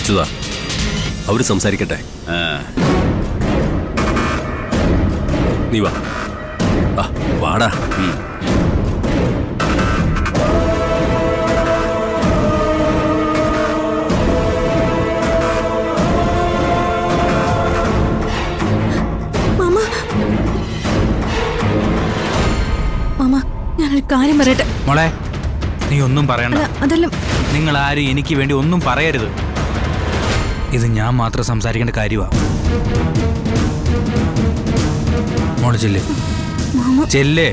അച്യുതാ, അവര് സംസാരിക്കട്ടെ. നീ വാ. വാടാ. കാര്യം പറയട്ടെ മോളെ, നീ ഒന്നും പറയണ്ട. അതല്ല, നിങ്ങൾ ആരും എനിക്ക് വേണ്ടി ഒന്നും പറയരുത്. ഇത് ഞാൻ മാത്രം സംസാരിക്കേണ്ട കാര്യമാണ്. മോള് ചെല്ല്, ചെല്ല്.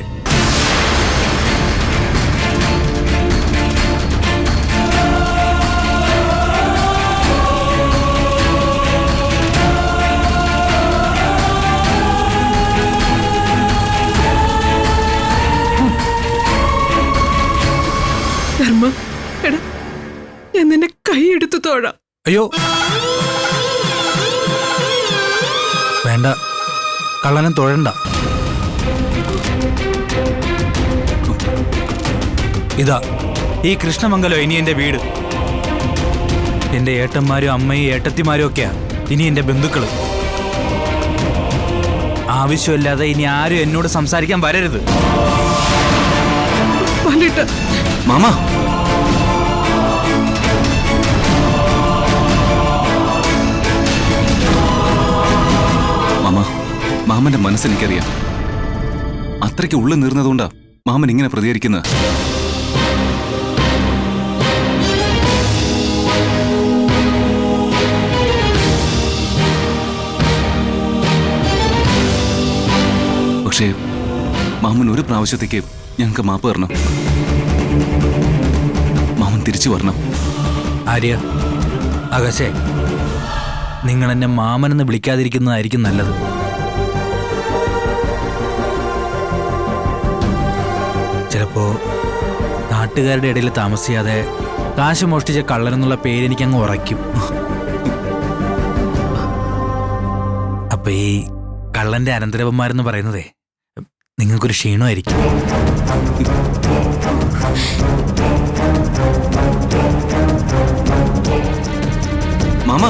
ഞാൻ നിന്നെ കൈയെടുത്തു തൊഴാം. അയ്യോ വേണ്ട, കള്ളനും തൊഴണ്ട. ഇതാ ഈ കൃഷ്ണമംഗലം ഇനി എന്റെ വീട്. എന്റെ ഏട്ടന്മാരും അമ്മയും ഏട്ടത്തിമാരും ഒക്കെയാ ഇനി എന്റെ ബന്ധുക്കള്. ആവശ്യമില്ലാതെ ഇനി ആരും എന്നോട് സംസാരിക്കാൻ വരരുത്. മാമ, മാമന്റെ മനസ്സെനിക്കറിയാം. അത്രയ്ക്ക് ഉള്ളു നീർന്നതുകൊണ്ടാ മാമൻ ഇങ്ങനെ പ്രതികരിക്കുന്നത്. പക്ഷേ മാമൻ ഒരു പ്രാവശ്യത്തേക്ക് ഞങ്ങൾക്ക് മാപ്പ് തരണം. മാമൻ തിരിച്ചു വരണം. ആര്യ, ആകാശേ, നിങ്ങൾ എന്നെ മാമനെന്ന് വിളിക്കാതിരിക്കുന്നതായിരിക്കും നല്ലത്. ചിലപ്പോ നാട്ടുകാരുടെ ഇടയിൽ താമസിയാതെ കാശ് മോഷ്ടിച്ച കള്ളനെന്നുള്ള പേരെനിക്കങ്ങ് ഉറയ്ക്കും. അപ്പൊ ഈ കള്ളന്റെ അനന്തരവന്മാരെന്ന് പറയുന്നതേ നിങ്ങൾക്കൊരു ക്ഷീണമായിരിക്കും. മാമ,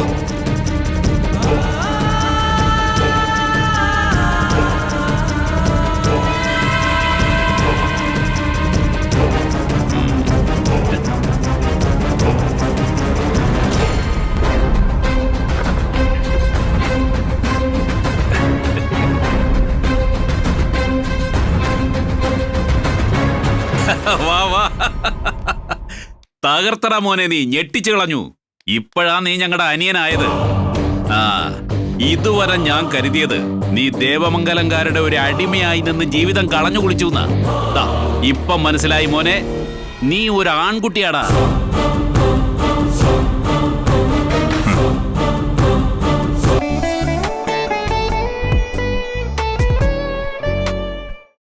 വാ വാ, തകർത്തടാ മോനെ, നീ ഞെട്ടിച്ചു കളഞ്ഞു. ഇപ്പോഴാ നീ ഞങ്ങളുടെ അനിയനായത്. ഇതുവരെ ഞാൻ കരുതിയത് നീ ദേവമംഗലംകാരുടെ ഒരു അടിമയായി നിന്ന് ജീവിതം കളഞ്ഞു കുളിച്ചു. ഇപ്പം മനസ്സിലായി മോനെ, നീ ഒരു ആൺകുട്ടിയാടാ.